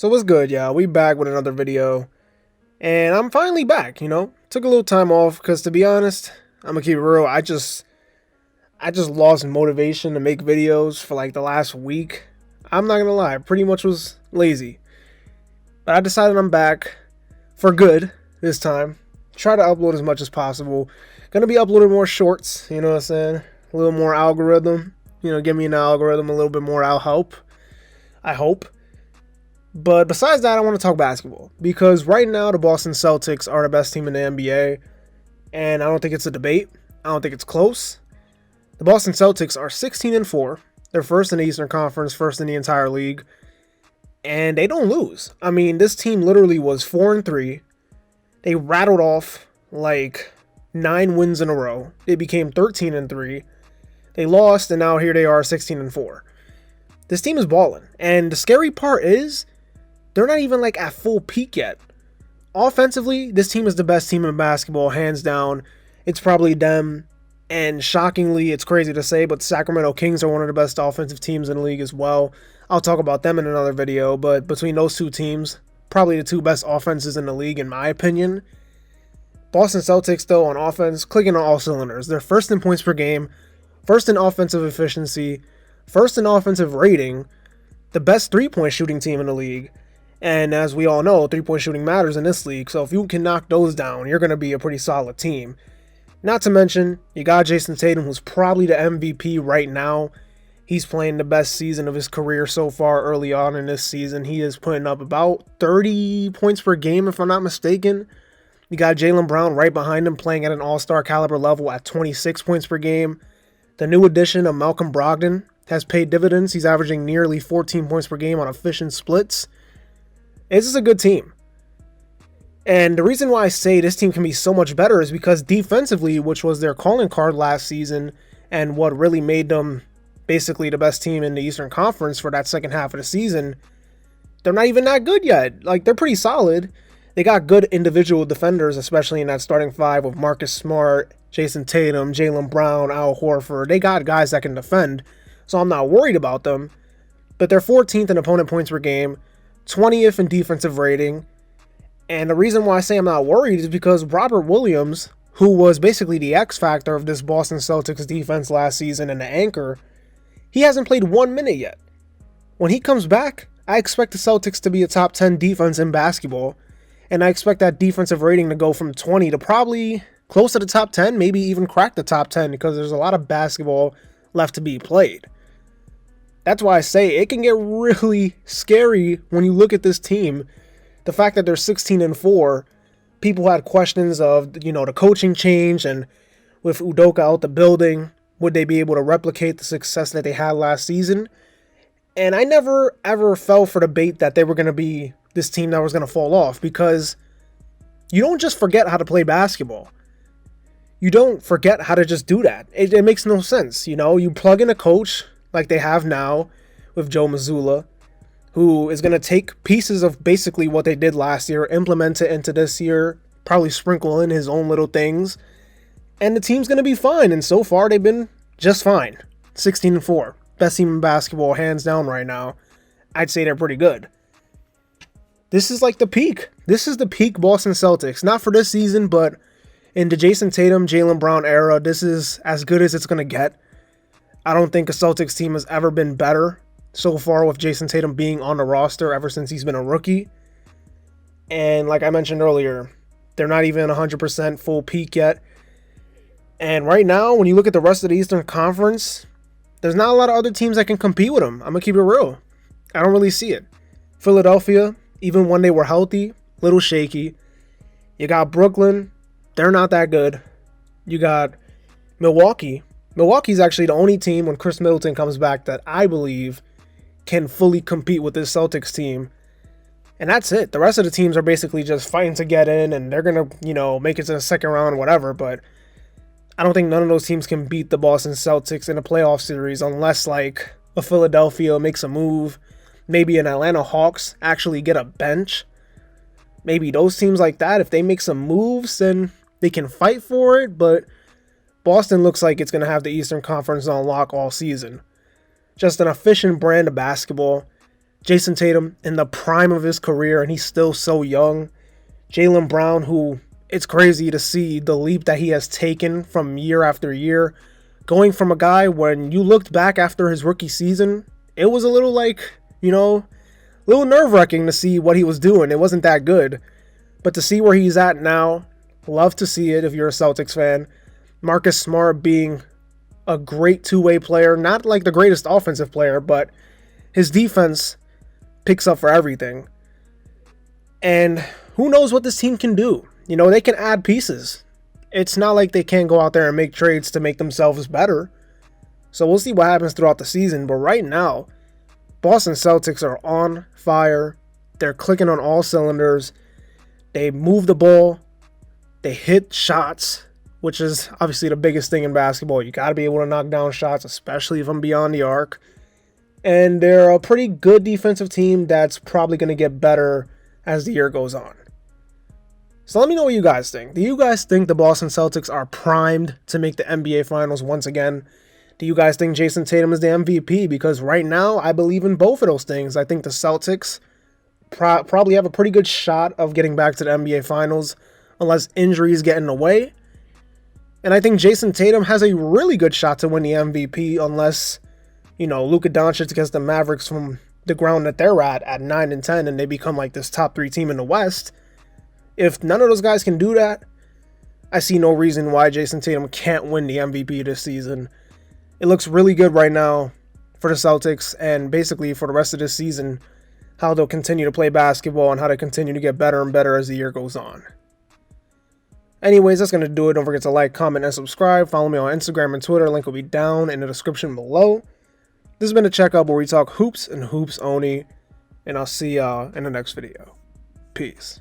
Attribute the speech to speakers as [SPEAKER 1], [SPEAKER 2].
[SPEAKER 1] So what's good, y'all? We back with another video, and I'm finally back. Took a little time off because, to be honest, I'm gonna keep it real. I just lost motivation to make videos for like the last week. I'm not gonna lie, I pretty much was lazy, but I decided I'm back for good this time. Try to upload as much as possible. Gonna be uploading more shorts. You know what I'm saying? A little more algorithm. Give me an algorithm a little bit more. I'll help. I hope. But besides that, I want to talk basketball because right now the Boston Celtics are the best team in the NBA, and I don't think it's a debate. I don't think it's close. The Boston Celtics are 16-4. They're first in the Eastern Conference, first in the entire league, and they don't lose. I mean, this team literally was 4-3. They rattled off like 9 wins in a row. They became 13-3. They lost, and now here they are 16-4. This team is balling, and the scary part is they're not even like at full peak yet. Offensively, this team is the best team in basketball, hands down. It's probably them. And shockingly, it's crazy to say, but Sacramento Kings are one of the best offensive teams in the league as well. I'll talk about them in another video, but between those two teams, probably the two best offenses in the league in my opinion. Boston Celtics, though, on offense, clicking on all cylinders. They're first in points per game, first in offensive efficiency, first in offensive rating, the best three-point shooting team in the league. And as we all know, three-point shooting matters in this league, so if you can knock those down, you're going to be a pretty solid team. Not to mention, you got Jayson Tatum, who's probably the MVP right now. He's playing the best season of his career so far early on in this season. He is putting up about 30 points per game, if I'm not mistaken. You got Jaylen Brown right behind him, playing at an all-star caliber level at 26 points per game. The new addition of Malcolm Brogdon has paid dividends. He's averaging nearly 14 points per game on efficient splits. This is a good team. And the reason why I say this team can be so much better is because defensively, which was their calling card last season and what really made them basically the best team in the Eastern Conference for that second half of the season, they're not even that good yet. Like, they're pretty solid. They got good individual defenders, especially in that starting five with Marcus Smart, Jayson Tatum, Jaylen Brown, Al Horford. They got guys that can defend, so I'm not worried about them. But they're 14th in opponent points per game, 20th in defensive rating. And the reason why I say I'm not worried is because Robert Williams, who was basically the X factor of this Boston Celtics defense last season and the anchor, he hasn't played 1 minute yet. When he comes back, I expect the Celtics to be a top 10 defense in basketball, and I expect that defensive rating to go from 20 to probably close to the top 10, maybe even crack the top 10, because there's a lot of basketball left to be played. That's why I say it can get really scary when you look at this team. The fact that they're 16-4, people had questions of, the coaching change, and with Udoka out the building, would they be able to replicate the success that they had last season? And I never, ever fell for the bait that they were going to be this team that was going to fall off, because you don't just forget how to play basketball. You don't forget how to just do that. It makes no sense. You plug in a coach like they have now with Joe Mazzulla, who is going to take pieces of basically what they did last year, implement it into this year, probably sprinkle in his own little things, and the team's going to be fine. And so far, they've been just fine. 16-4. Best team in basketball, hands down right now. I'd say they're pretty good. This is like the peak. This is the peak Boston Celtics. Not for this season, but in the Jayson Tatum, Jaylen Brown era, this is as good as it's going to get. I don't think a Celtics team has ever been better so far with Jayson Tatum being on the roster ever since he's been a rookie. And like I mentioned earlier, they're not even 100% full peak yet. And right now, when you look at the rest of the Eastern Conference, there's not a lot of other teams that can compete with them. I'm going to keep it real. I don't really see it. Philadelphia, even when they were healthy, little shaky. You got Brooklyn. They're not that good. You got Milwaukee. Milwaukee's actually the only team when Chris Middleton comes back that I believe can fully compete with this Celtics team. And that's it. The rest of the teams are basically just fighting to get in, and they're going to, make it to the second round, whatever. But I don't think none of those teams can beat the Boston Celtics in a playoff series unless, like, a Philadelphia makes a move. Maybe an Atlanta Hawks actually get a bench. Maybe those teams like that, if they make some moves, then they can fight for it. But Boston looks like it's going to have the Eastern Conference on lock all season. Just an efficient brand of basketball. Jayson Tatum in the prime of his career, and he's still so young. Jaylen Brown, who it's crazy to see the leap that he has taken from year after year. Going from a guy when you looked back after his rookie season, it was a little like, a little nerve-wracking to see what he was doing. It wasn't that good. But to see where he's at now, love to see it if you're a Celtics fan. Marcus Smart being a great two-way player, not like the greatest offensive player, but his defense picks up for everything. And who knows what this team can do? They can add pieces. It's not like they can't go out there and make trades to make themselves better. So we'll see what happens throughout the season. But right now, Boston Celtics are on fire. They're clicking on all cylinders. They move the ball. They hit shots, which is obviously the biggest thing in basketball. You got to be able to knock down shots, especially from beyond the arc. And they're a pretty good defensive team that's probably going to get better as the year goes on. So let me know what you guys think. Do you guys think the Boston Celtics are primed to make the NBA Finals once again? Do you guys think Jayson Tatum is the MVP? Because right now, I believe in both of those things. I think the Celtics probably have a pretty good shot of getting back to the NBA Finals unless injuries get in the way. And I think Jayson Tatum has a really good shot to win the MVP unless, Luka Doncic gets the Mavericks from the ground that they're at 9 and 10, and they become like this top 3 team in the West. If none of those guys can do that, I see no reason why Jayson Tatum can't win the MVP this season. It looks really good right now for the Celtics and basically for the rest of this season, how they'll continue to play basketball and how they continue to get better and better as the year goes on. Anyways, that's going to do it. Don't forget to like, comment, and subscribe. Follow me on Instagram and Twitter. Link will be down in the description below. This has been a checkup where we talk hoops and hoops only, and I'll see y'all in the next video. Peace.